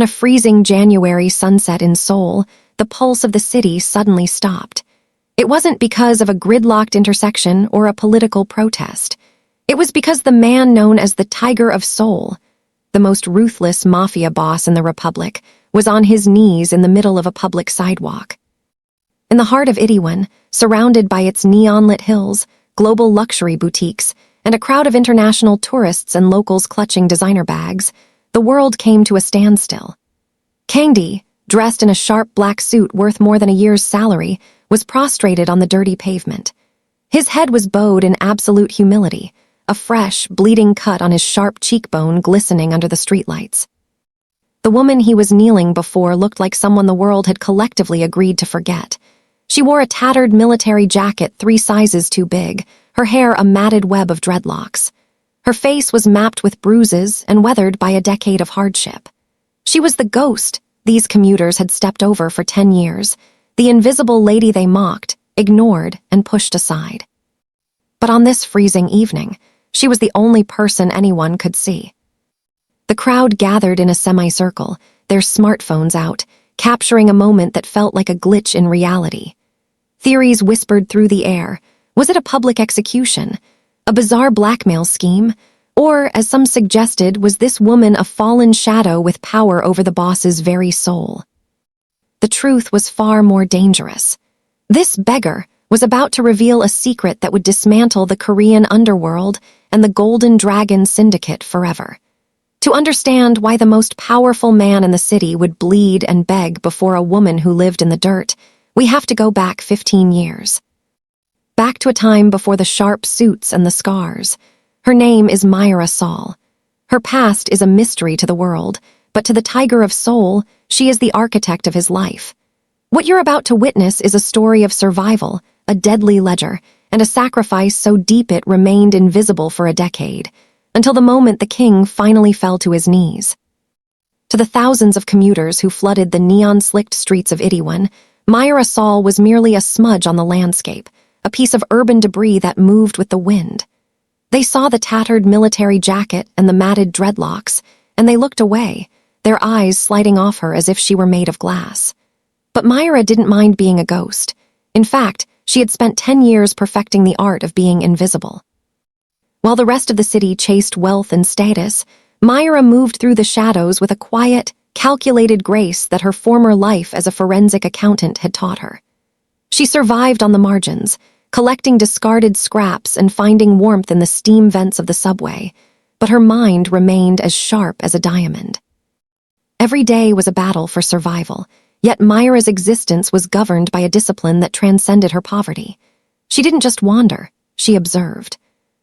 On a freezing January sunset in Seoul, the pulse of the city suddenly stopped. It wasn't because of a gridlocked intersection or a political protest. It was because the man known as the Tiger of Seoul, the most ruthless mafia boss in the Republic, was on his knees in the middle of a public sidewalk. In the heart of Itaewon, surrounded by its neon-lit hills, global luxury boutiques, and a crowd of international tourists and locals clutching designer bags, the world came to a standstill. Kang-Dae, dressed in a sharp black suit worth more than a year's salary, was prostrated on the dirty pavement. His head was bowed in absolute humility, a fresh, bleeding cut on his sharp cheekbone glistening under the streetlights. The woman he was kneeling before looked like someone the world had collectively agreed to forget. She wore a tattered military jacket 3 sizes too big, her hair a matted web of dreadlocks. Her face was mapped with bruises and weathered by a decade of hardship. She was the ghost these commuters had stepped over for 10 years, the invisible lady they mocked, ignored, and pushed aside. But on this freezing evening, she was the only person anyone could see. The crowd gathered in a semicircle, their smartphones out, capturing a moment that felt like a glitch in reality. Theories whispered through the air. Was it a public execution? A bizarre blackmail scheme? Or, as some suggested, was this woman a fallen shadow with power over the boss's very soul? The truth was far more dangerous. This beggar was about to reveal a secret that would dismantle the Korean underworld and the Golden Dragon Syndicate forever. To understand why the most powerful man in the city would bleed and beg before a woman who lived in the dirt, we have to go back 15 years. Back to a time before the sharp suits and the scars. Her name is Mira Sol. Her past is a mystery to the world, but to the Tiger of Seoul, she is the architect of his life. What you're about to witness is a story of survival, a deadly ledger, and a sacrifice so deep it remained invisible for a decade, until the moment the king finally fell to his knees. To the thousands of commuters who flooded the neon-slicked streets of Itaewon, Mira Sol was merely a smudge on the landscape, a piece of urban debris that moved with the wind. They saw the tattered military jacket and the matted dreadlocks, and they looked away, their eyes sliding off her as if she were made of glass. But Mira didn't mind being a ghost. In fact, she had spent 10 years perfecting the art of being invisible. While the rest of the city chased wealth and status, Mira moved through the shadows with a quiet, calculated grace that her former life as a forensic accountant had taught her. She survived on the margins, collecting discarded scraps and finding warmth in the steam vents of the subway, but her mind remained as sharp as a diamond. Every day was a battle for survival, yet Myra's existence was governed by a discipline that transcended her poverty. She didn't just wander, she observed.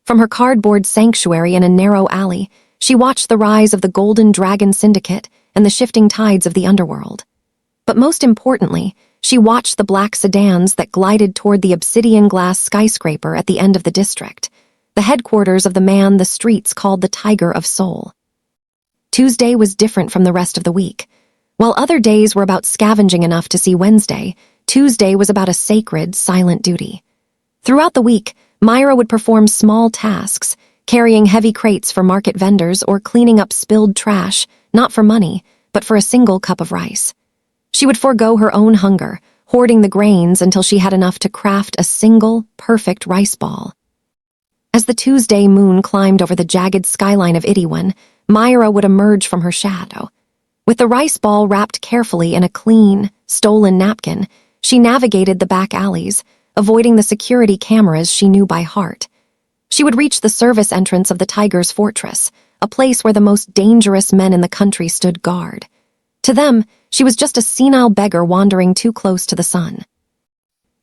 From her cardboard sanctuary in a narrow alley, she watched the rise of the Golden Dragon Syndicate and the shifting tides of the underworld. But most importantly, she watched the black sedans that glided toward the obsidian glass skyscraper at the end of the district, the headquarters of the man the streets called the Tiger of Seoul. Tuesday was different from the rest of the week. While other days were about scavenging enough to see Wednesday, Tuesday was about a sacred, silent duty. Throughout the week, Mira would perform small tasks, carrying heavy crates for market vendors or cleaning up spilled trash, not for money, but for a single cup of rice. She would forego her own hunger, hoarding the grains until she had enough to craft a single, perfect rice ball. As the Tuesday moon climbed over the jagged skyline of Itaewon, Mira would emerge from her shadow. With the rice ball wrapped carefully in a clean, stolen napkin, she navigated the back alleys, avoiding the security cameras she knew by heart. She would reach the service entrance of the Tiger's fortress, a place where the most dangerous men in the country stood guard. To them, she was just a senile beggar wandering too close to the sun.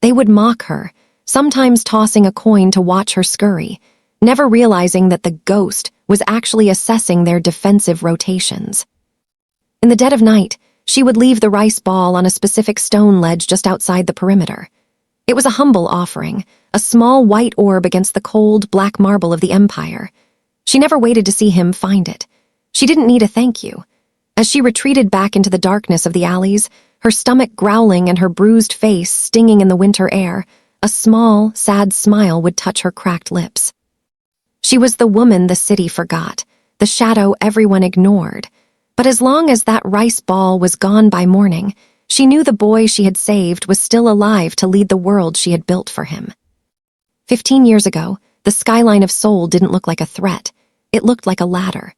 They would mock her, sometimes tossing a coin to watch her scurry, never realizing that the ghost was actually assessing their defensive rotations. In the dead of night, she would leave the rice ball on a specific stone ledge just outside the perimeter. It was a humble offering, a small white orb against the cold, black marble of the empire. She never waited to see him find it. She didn't need a thank you. As she retreated back into the darkness of the alleys, her stomach growling and her bruised face stinging in the winter air, a small, sad smile would touch her cracked lips. She was the woman the city forgot, the shadow everyone ignored, But as long as that rice ball was gone by morning, she knew the boy she had saved was still alive to lead the world she had built for him. 15 years ago, the skyline of Seoul didn't look like a threat. It looked like a ladder.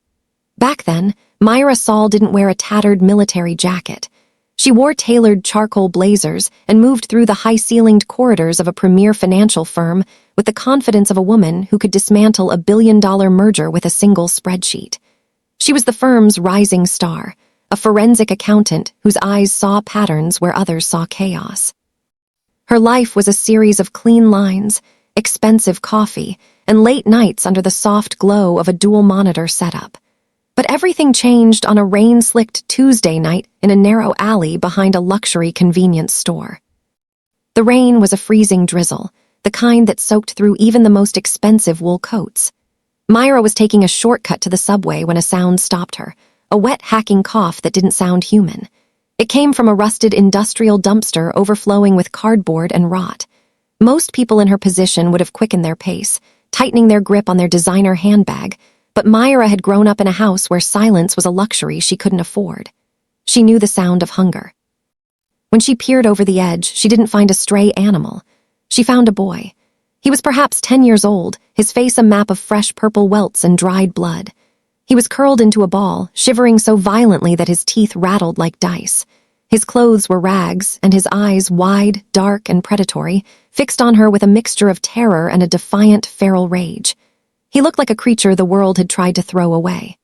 Back then, Mira Sol didn't wear a tattered military jacket. She wore tailored charcoal blazers and moved through the high-ceilinged corridors of a premier financial firm with the confidence of a woman who could dismantle a billion-dollar merger with a single spreadsheet. She was the firm's rising star, a forensic accountant whose eyes saw patterns where others saw chaos. Her life was a series of clean lines, expensive coffee, and late nights under the soft glow of a dual-monitor setup. But everything changed on a rain-slicked Tuesday night in a narrow alley behind a luxury convenience store. The rain was a freezing drizzle, the kind that soaked through even the most expensive wool coats. Mira was taking a shortcut to the subway when a sound stopped her, a wet, hacking cough that didn't sound human. It came from a rusted industrial dumpster overflowing with cardboard and rot. Most people in her position would have quickened their pace, tightening their grip on their designer handbag, but Mira had grown up in a house where silence was a luxury she couldn't afford. She knew the sound of hunger. When she peered over the edge, she didn't find a stray animal. She found a boy. He was perhaps 10 years old, his face a map of fresh purple welts and dried blood. He was curled into a ball, shivering so violently that his teeth rattled like dice. His clothes were rags, and his eyes, wide, dark, and predatory, fixed on her with a mixture of terror and a defiant, feral rage. He looked like a creature the world had tried to throw away.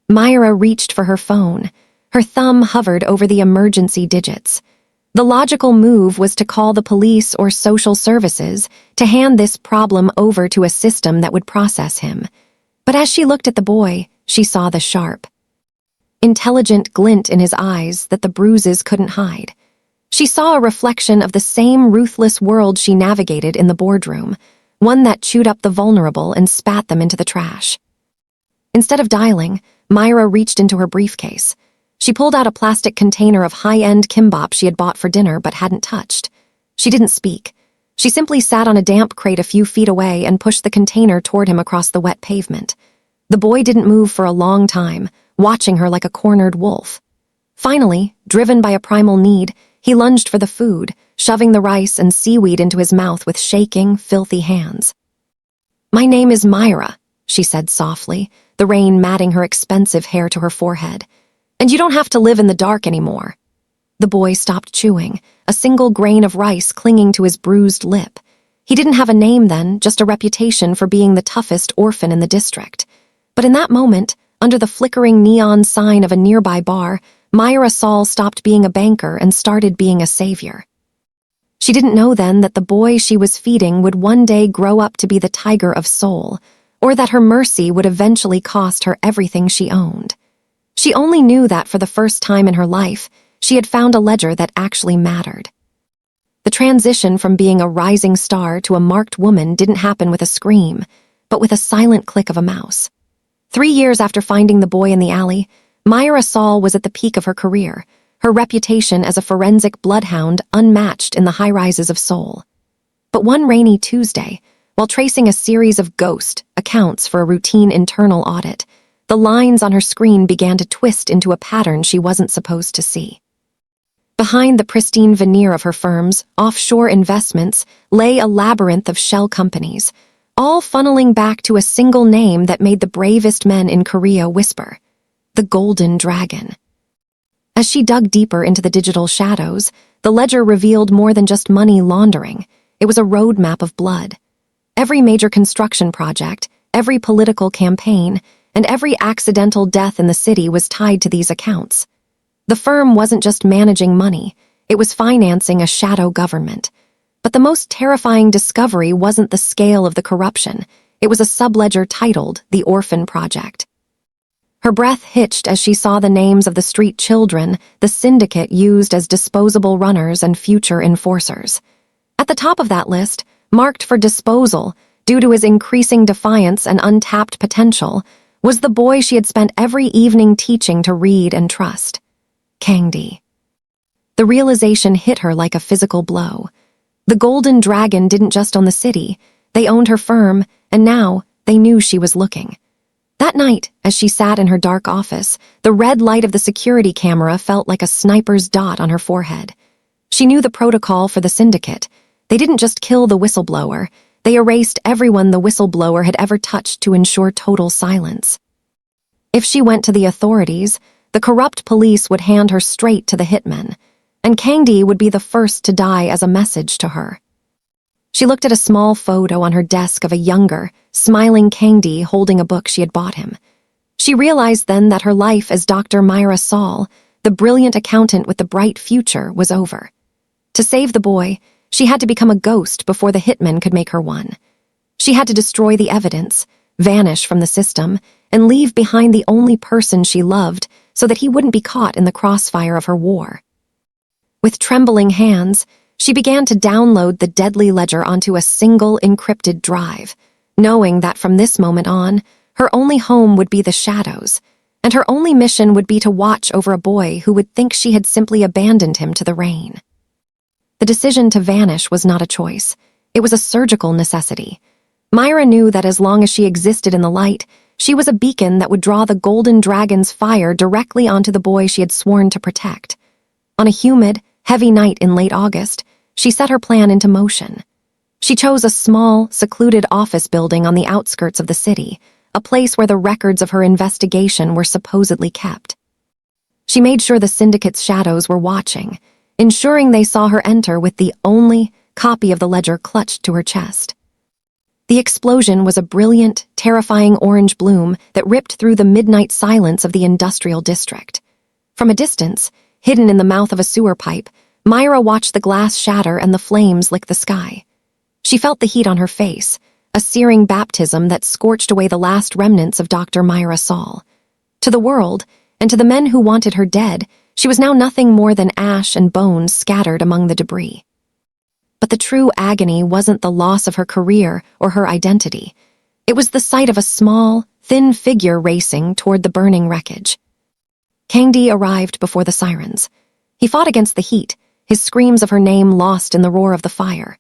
Mira reached for her phone. Her thumb hovered over the emergency digits. The logical move was to call the police or social services to hand this problem over to a system that would process him. But as she looked at the boy, she saw the sharp, intelligent glint in his eyes that the bruises couldn't hide. She saw a reflection of the same ruthless world she navigated in the boardroom, one that chewed up the vulnerable and spat them into the trash. Instead of dialing, Mira reached into her briefcase. She pulled out a plastic container of high-end kimbap she had bought for dinner but hadn't touched. She didn't speak. She simply sat on a damp crate a few feet away and pushed the container toward him across the wet pavement. The boy didn't move for a long time, watching her like a cornered wolf. Finally, driven by a primal need, he lunged for the food, shoving the rice and seaweed into his mouth with shaking, filthy hands. "My name is Mira," she said softly, the rain matting her expensive hair to her forehead. "And you don't have to live in the dark anymore." The boy stopped chewing, a single grain of rice clinging to his bruised lip. He didn't have a name then, just a reputation for being the toughest orphan in the district. But in that moment, under the flickering neon sign of a nearby bar, Mira Sol stopped being a banker and started being a savior. She didn't know then that the boy she was feeding would one day grow up to be the tiger of Seoul, or that her mercy would eventually cost her everything she owned. She only knew that for the first time in her life, she had found a ledger that actually mattered. The transition from being a rising star to a marked woman didn't happen with a scream, but with a silent click of a mouse. 3 years after finding the boy in the alley, Mira Sol was at the peak of her career, her reputation as a forensic bloodhound unmatched in the high-rises of Seoul. But one rainy Tuesday, while tracing a series of ghost accounts for a routine internal audit, the lines on her screen began to twist into a pattern she wasn't supposed to see. Behind the pristine veneer of her firm's offshore investments lay a labyrinth of shell companies, all funneling back to a single name that made the bravest men in Korea whisper: the Golden Dragon. As she dug deeper into the digital shadows, the ledger revealed more than just money laundering. It was a roadmap of blood. Every major construction project, every political campaign, and every accidental death in the city was tied to these accounts. The firm wasn't just managing money, it was financing a shadow government. But the most terrifying discovery wasn't the scale of the corruption. It was a subledger titled The Orphan Project. Her breath hitched as she saw the names of the street children the syndicate used as disposable runners and future enforcers. At the top of that list, marked for disposal due to his increasing defiance and untapped potential, was the boy she had spent every evening teaching to read and trust. Kang-Dae. The realization hit her like a physical blow. The Golden Dragon didn't just own the city, they owned her firm, and now they knew she was looking. That night, as she sat in her dark office, the red light of the security camera felt like a sniper's dot on her forehead. She knew the protocol for the syndicate. They didn't just kill the whistleblower, they erased everyone the whistleblower had ever touched to ensure total silence. If she went to the authorities, the corrupt police would hand her straight to the hitmen, and Kang-Dae would be the first to die as a message to her. She looked at a small photo on her desk of a younger, smiling Kang-Dae holding a book she had bought him. She realized then that her life as Dr. Mira Sol, the brilliant accountant with the bright future, was over. To save the boy, she had to become a ghost before the hitmen could make her one. She had to destroy the evidence, vanish from the system, and leave behind the only person she loved so that he wouldn't be caught in the crossfire of her war. With trembling hands, she began to download the deadly ledger onto a single encrypted drive, knowing that from this moment on, her only home would be the shadows, and her only mission would be to watch over a boy who would think she had simply abandoned him to the rain. The decision to vanish was not a choice. It was a surgical necessity. Mira knew that as long as she existed in the light, she was a beacon that would draw the golden dragon's fire directly onto the boy she had sworn to protect. On a humid, heavy night in late August, she set her plan into motion. She chose a small, secluded office building on the outskirts of the city, a place where the records of her investigation were supposedly kept. She made sure the syndicate's shadows were watching, ensuring they saw her enter with the only copy of the ledger clutched to her chest. The explosion was a brilliant, terrifying orange bloom that ripped through the midnight silence of the industrial district. From a distance, hidden in the mouth of a sewer pipe, Mira watched the glass shatter and the flames lick the sky. She felt the heat on her face, a searing baptism that scorched away the last remnants of Dr. Mira Sol. To the world, and to the men who wanted her dead, she was now nothing more than ash and bones scattered among the debris. But the true agony wasn't the loss of her career or her identity. It was the sight of a small, thin figure racing toward the burning wreckage. Kang-Dae arrived before the sirens. He fought against the heat, his screams of her name lost in the roar of the fire.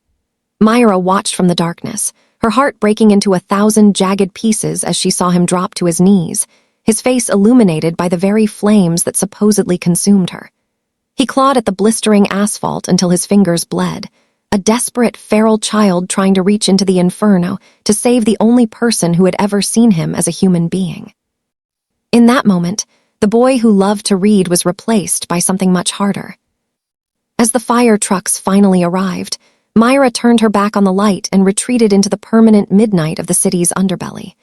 Mira watched from the darkness, her heart breaking into 1,000 jagged pieces as she saw him drop to his knees, his face illuminated by the very flames that supposedly consumed her. He clawed at the blistering asphalt until his fingers bled, a desperate, feral child trying to reach into the inferno to save the only person who had ever seen him as a human being. In that moment, the boy who loved to read was replaced by something much harder. As the fire trucks finally arrived, Mira turned her back on the light and retreated into the permanent midnight of the city's underbelly.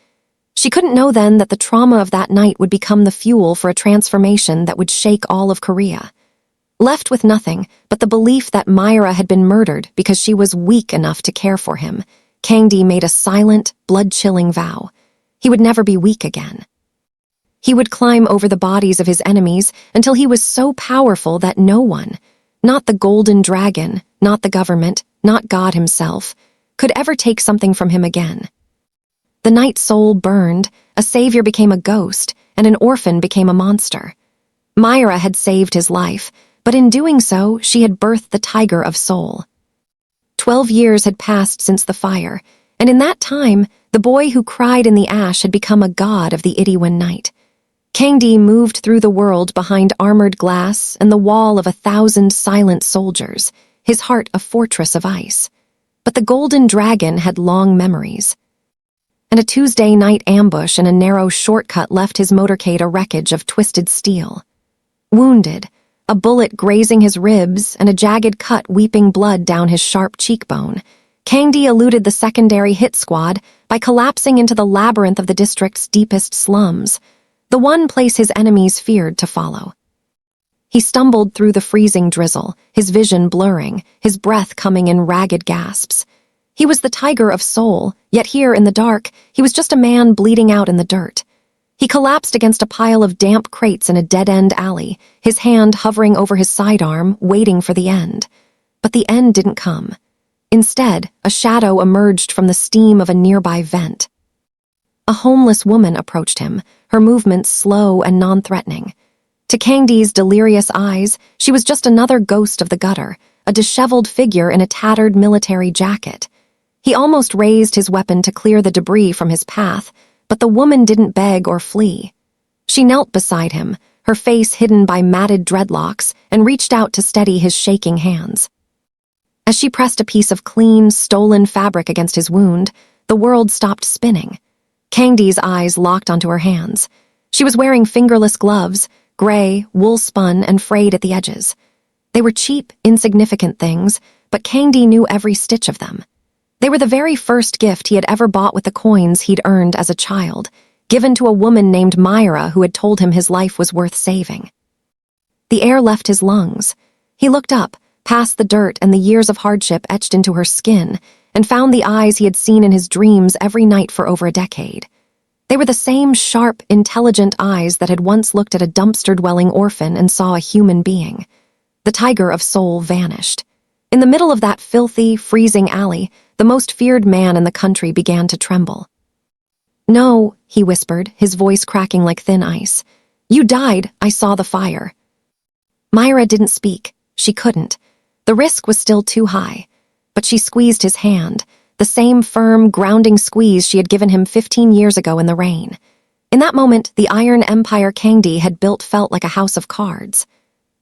She couldn't know then that the trauma of that night would become the fuel for a transformation that would shake all of Korea. Left with nothing but the belief that Mira had been murdered because she was weak enough to care for him, Kang-Dae made a silent, blood-chilling vow. He would never be weak again. He would climb over the bodies of his enemies until he was so powerful that no one, not the golden dragon, not the government, not God himself, could ever take something from him again. The night soul burned, a savior became a ghost, and an orphan became a monster. Mira had saved his life, but in doing so, she had birthed the tiger of soul. 12 years had passed since the fire, and in that time, the boy who cried in the ash had become a god of the Iriwan night. Kang-Dae moved through the world behind armored glass and the wall of 1,000 silent soldiers, his heart a fortress of ice. But the golden dragon had long memories. And a Tuesday night ambush in a narrow shortcut left his motorcade a wreckage of twisted steel. Wounded, a bullet grazing his ribs and a jagged cut weeping blood down his sharp cheekbone, Kang-Dae eluded the secondary hit squad by collapsing into the labyrinth of the district's deepest slums, the one place his enemies feared to follow. He stumbled through the freezing drizzle, his vision blurring, his breath coming in ragged gasps. He was the tiger of soul, yet here in the dark, he was just a man bleeding out in the dirt. He collapsed against a pile of damp crates in a dead-end alley, his hand hovering over his sidearm, waiting for the end. But the end didn't come. Instead, a shadow emerged from the steam of a nearby vent. A homeless woman approached him, her movements slow and non-threatening. To Kang-Dae's delirious eyes, she was just another ghost of the gutter, a disheveled figure in a tattered military jacket. He almost raised his weapon to clear the debris from his path, but the woman didn't beg or flee. She knelt beside him, her face hidden by matted dreadlocks, and reached out to steady his shaking hands. As she pressed a piece of clean, stolen fabric against his wound, the world stopped spinning. Kang-Dae's eyes locked onto her hands. She was wearing fingerless gloves, gray, wool-spun, and frayed at the edges. They were cheap, insignificant things, but Kang-Dae knew every stitch of them. They were the very first gift he had ever bought with the coins he'd earned as a child, given to a woman named Mira who had told him his life was worth saving. The air left his lungs. He looked up, past the dirt and the years of hardship etched into her skin, and found the eyes he had seen in his dreams every night for over a decade. They were the same sharp, intelligent eyes that had once looked at a dumpster-dwelling orphan and saw a human being. The tiger of Seoul vanished. In the middle of that filthy, freezing alley, the most feared man in the country began to tremble. "No," he whispered, his voice cracking like thin ice. "You died, I saw the fire." Mira didn't speak. She couldn't. The risk was still too high. But she squeezed his hand, the same firm, grounding squeeze she had given him 15 years ago in the rain. In that moment, the iron empire Kang-Dae had built felt like a house of cards.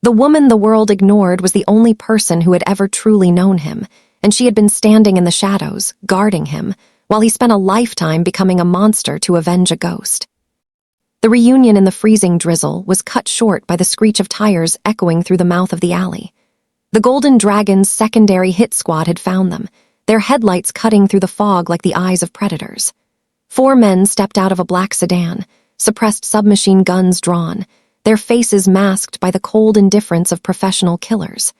The woman the world ignored was the only person who had ever truly known him, and she had been standing in the shadows, guarding him, while he spent a lifetime becoming a monster to avenge a ghost. The reunion in the freezing drizzle was cut short by the screech of tires echoing through the mouth of the alley. The Golden Dragon's secondary hit squad had found them, their headlights cutting through the fog like the eyes of predators. 4 men stepped out of a black sedan, suppressed submachine guns drawn, their faces masked by the cold indifference of professional killers.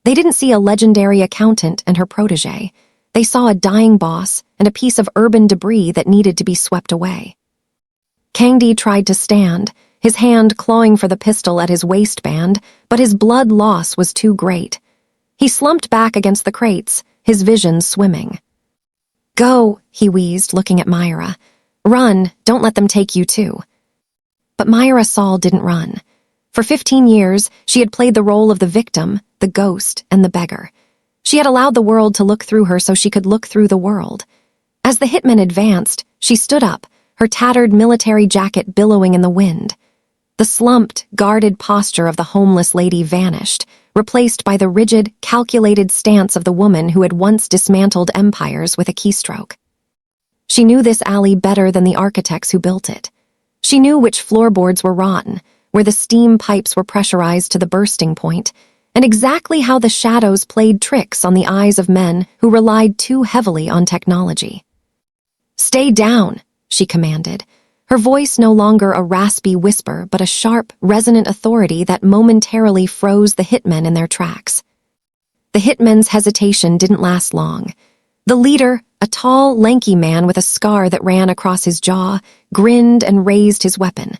They didn't see a legendary accountant and her protege. They saw a dying boss and a piece of urban debris that needed to be swept away. Kang-Dae tried to stand, his hand clawing for the pistol at his waistband, but his blood loss was too great. He slumped back against the crates, his vision swimming. "Go," he wheezed, looking at Mira. "Run, don't let them take you too." But Mira Sol didn't run. For 15 years, she had played the role of the victim, the ghost, and the beggar. She had allowed the world to look through her so she could look through the world. As the hitman advanced, she stood up, her tattered military jacket billowing in the wind. The slumped, guarded posture of the homeless lady vanished, replaced by the rigid, calculated stance of the woman who had once dismantled empires with a keystroke. She knew this alley better than the architects who built it. She knew which floorboards were rotten, where the steam pipes were pressurized to the bursting point, and exactly how the shadows played tricks on the eyes of men who relied too heavily on technology. "Stay down," she commanded, her voice no longer a raspy whisper but a sharp, resonant authority that momentarily froze the hitmen in their tracks. The hitmen's hesitation didn't last long. The leader, a tall, lanky man with a scar that ran across his jaw, grinned and raised his weapon.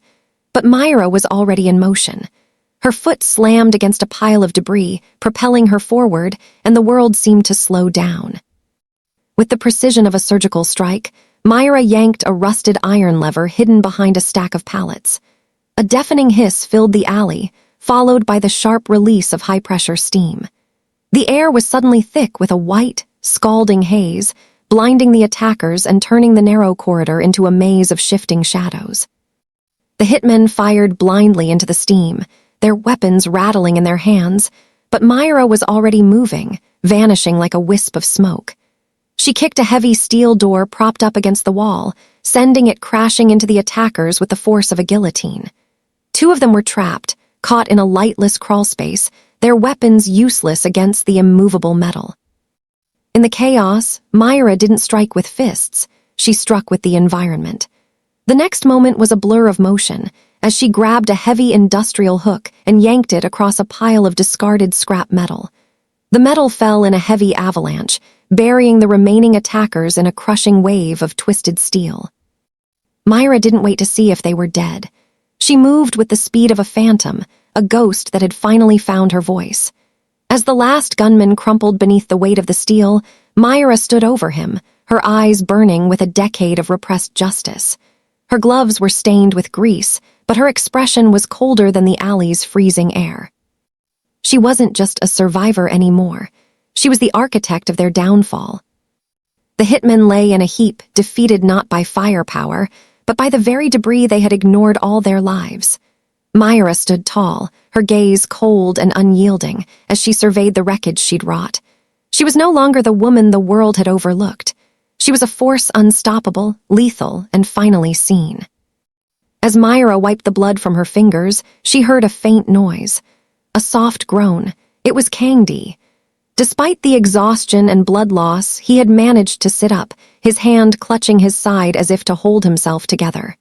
But Mira was already in motion. Her foot slammed against a pile of debris, propelling her forward, and the world seemed to slow down. With the precision of a surgical strike, Mira yanked a rusted iron lever hidden behind a stack of pallets. A deafening hiss filled the alley, followed by the sharp release of high-pressure steam. The air was suddenly thick with a white, scalding haze, blinding the attackers and turning the narrow corridor into a maze of shifting shadows. The hitmen fired blindly into the steam, their weapons rattling in their hands, but Mira was already moving, vanishing like a wisp of smoke. She kicked a heavy steel door propped up against the wall, sending it crashing into the attackers with the force of a guillotine. 2 of them were trapped, caught in a lightless crawlspace, their weapons useless against the immovable metal. In the chaos, Mira didn't strike with fists, she struck with the environment. The next moment was a blur of motion, as she grabbed a heavy industrial hook and yanked it across a pile of discarded scrap metal. The metal fell in a heavy avalanche, burying the remaining attackers in a crushing wave of twisted steel. Mira didn't wait to see if they were dead. She moved with the speed of a phantom, a ghost that had finally found her voice. As the last gunman crumpled beneath the weight of the steel, Mira stood over him, her eyes burning with a decade of repressed justice. Her gloves were stained with grease, but her expression was colder than the alley's freezing air. She wasn't just a survivor anymore. She was the architect of their downfall. The hitmen lay in a heap, defeated not by firepower, but by the very debris they had ignored all their lives. Mira stood tall, her gaze cold and unyielding, as she surveyed the wreckage she'd wrought. She was no longer the woman the world had overlooked. She was a force unstoppable, lethal, and finally seen. As Mira wiped the blood from her fingers, she heard a faint noise. A soft groan. It was Kang-Dae. Despite the exhaustion and blood loss, he had managed to sit up, his hand clutching his side as if to hold himself together.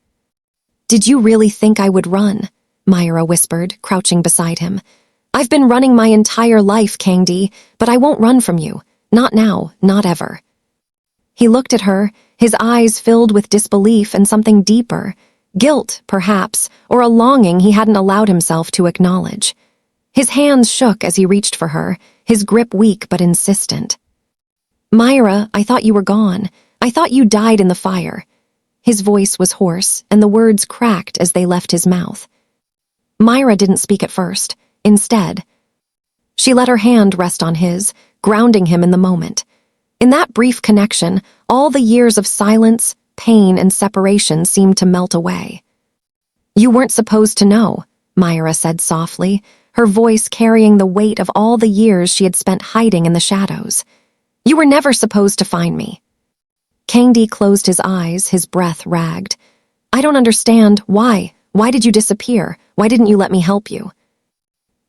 "Did you really think I would run?" Mira whispered, crouching beside him. "I've been running my entire life, Kang-Dae, but I won't run from you. Not now, not ever." He looked at her, his eyes filled with disbelief and something deeper, guilt, perhaps, or a longing he hadn't allowed himself to acknowledge. His hands shook as he reached for her, his grip weak but insistent. "Mira, I thought you were gone. I thought you died in the fire." His voice was hoarse, and the words cracked as they left his mouth. Mira didn't speak at first. Instead, she let her hand rest on his, grounding him in the moment. In that brief connection, all the years of silence, pain, and separation seemed to melt away. "You weren't supposed to know," Mira said softly, her voice carrying the weight of all the years she had spent hiding in the shadows. "You were never supposed to find me." Kang-Dae closed his eyes, his breath ragged. "I don't understand. Why? Why did you disappear? Why didn't you let me help you?"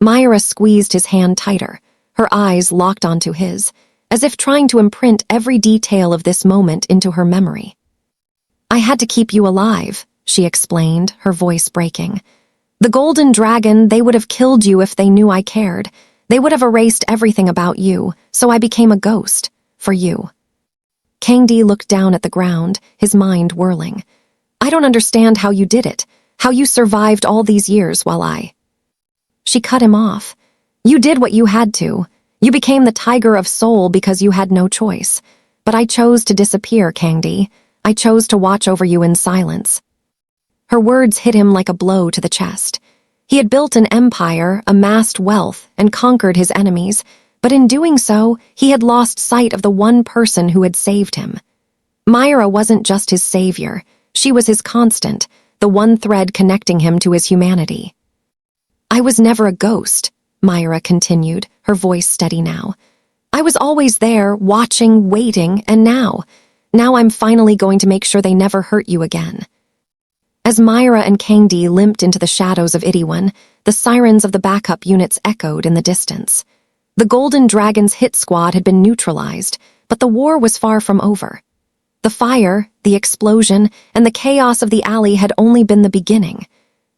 Mira squeezed his hand tighter, her eyes locked onto his, as if trying to imprint every detail of this moment into her memory. "I had to keep you alive," she explained, her voice breaking. "The Golden Dragon, they would have killed you if they knew I cared. They would have erased everything about you, so I became a ghost, for you." Kang-Dae looked down at the ground, his mind whirling. "I don't understand how you did it, how you survived all these years while I—" She cut him off. "You did what you had to. You became the Tiger of Soul because you had no choice. But I chose to disappear, Kang-Dae. I chose to watch over you in silence." Her words hit him like a blow to the chest. He had built an empire, amassed wealth, and conquered his enemies, but in doing so, he had lost sight of the one person who had saved him. Mira wasn't just his savior. She was his constant, the one thread connecting him to his humanity. "I was never a ghost," Mira continued, her voice steady now. "I was always there, watching, waiting, and now I'm finally going to make sure they never hurt you again." As Mira and Kang-Dae limped into the shadows of Itaewon, the sirens of the backup units echoed in the distance. The Golden Dragon's hit squad had been neutralized, but the war was far from over. The fire, the explosion, and the chaos of the alley had only been the beginning.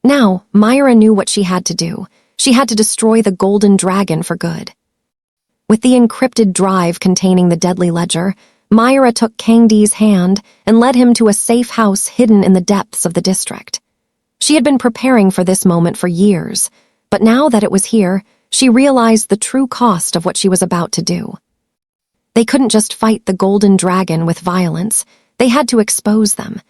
Now, Mira knew what she had to do. She had to destroy the Golden Dragon for good. With the encrypted drive containing the deadly ledger, Mira took Kang-Dae's hand and led him to a safe house hidden in the depths of the district. She had been preparing for this moment for years, but now that it was here, she realized the true cost of what she was about to do. They couldn't just fight the Golden Dragon with violence, they had to expose them,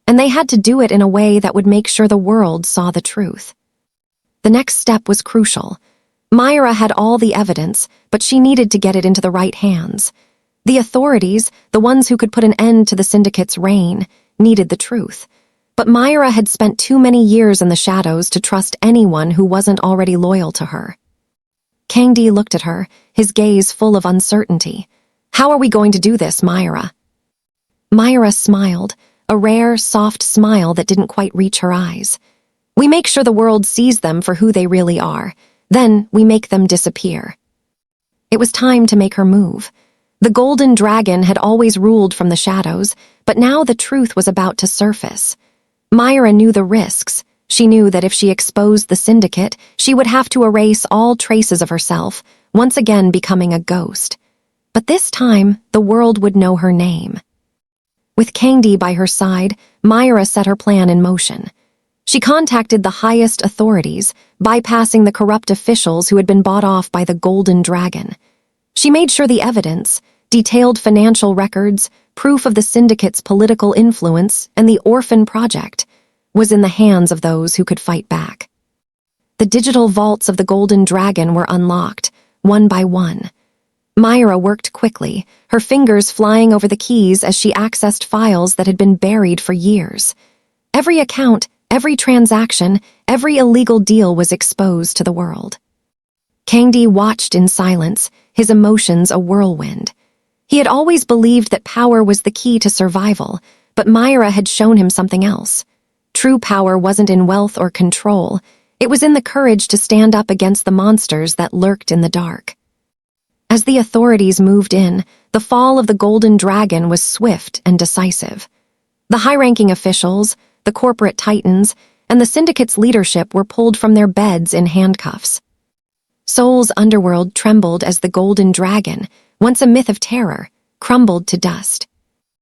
and they had to do it in a way that would make sure the world saw the truth. The next step was crucial. Mira had all the evidence, but she needed to get it into the right hands. The authorities, the ones who could put an end to the syndicate's reign, needed the truth. But Mira had spent too many years in the shadows to trust anyone who wasn't already loyal to her. Kang-Dae looked at her, his gaze full of uncertainty. "How are we going to do this, Mira?" Mira smiled, a rare, soft smile that didn't quite reach her eyes. "We make sure the world sees them for who they really are. Then we make them disappear." It was time to make her move. The Golden Dragon had always ruled from the shadows, but now the truth was about to surface. Mira knew the risks. She knew that if she exposed the syndicate, she would have to erase all traces of herself, once again becoming a ghost. But this time, the world would know her name. With Kang-Dae by her side, Mira set her plan in motion. She contacted the highest authorities, bypassing the corrupt officials who had been bought off by the Golden Dragon. She made sure the evidence, detailed financial records, proof of the syndicate's political influence, and the orphan project, was in the hands of those who could fight back. The digital vaults of the Golden Dragon were unlocked, one by one. Mira worked quickly, her fingers flying over the keys as she accessed files that had been buried for years. Every account, every transaction, every illegal deal was exposed to the world. Kang-Dae watched in silence, his emotions a whirlwind. He had always believed that power was the key to survival, but Mira had shown him something else. True power wasn't in wealth or control. It was in the courage to stand up against the monsters that lurked in the dark. As the authorities moved in, the fall of the Golden Dragon was swift and decisive. The high-ranking officials, the corporate titans, and the syndicate's leadership were pulled from their beds in handcuffs. Seoul's underworld trembled as the Golden Dragon, once a myth of terror, crumbled to dust.